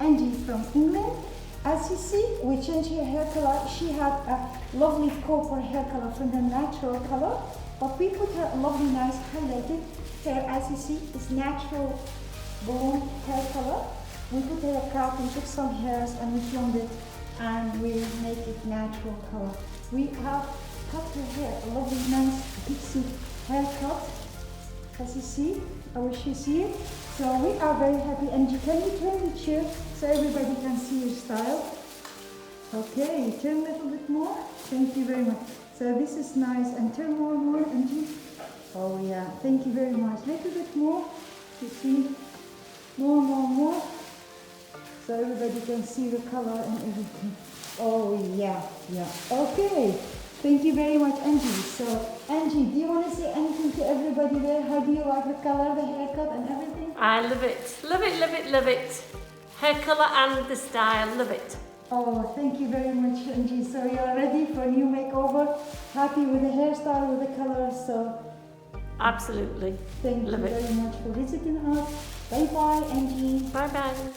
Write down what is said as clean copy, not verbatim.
Angie from England. As you see, we changed her hair color. She had a lovely copper hair color from the natural color, but we put her a lovely, nice highlighted hair. As you see, it's natural blonde hair color. We put her a cap, we took some hairs and we filmed it, and we make it natural color. We have cut her hair, a lovely, nice pixie haircut. As you see, I wish you see it. So we are very happy. Angie, can you turn the chair so everybody can see your style? Okay, turn a little bit more. Thank you very much. So this is nice, and turn more, Angie. Oh yeah, thank you very much. Little bit more. You see, more. So everybody can see the color and everything. Oh yeah. Okay. Thank you very much, Angie. So, Angie, do you want to say anything to everybody there? How do you like the color, the haircut and everything? I love it. Love it. Hair colour and the style, love it. Oh, thank you very much, Angie. So you are ready for a new makeover? Happy with the hairstyle, with the color, so... Absolutely. Thank you very much for visiting us. Bye-bye, Angie. Bye-bye.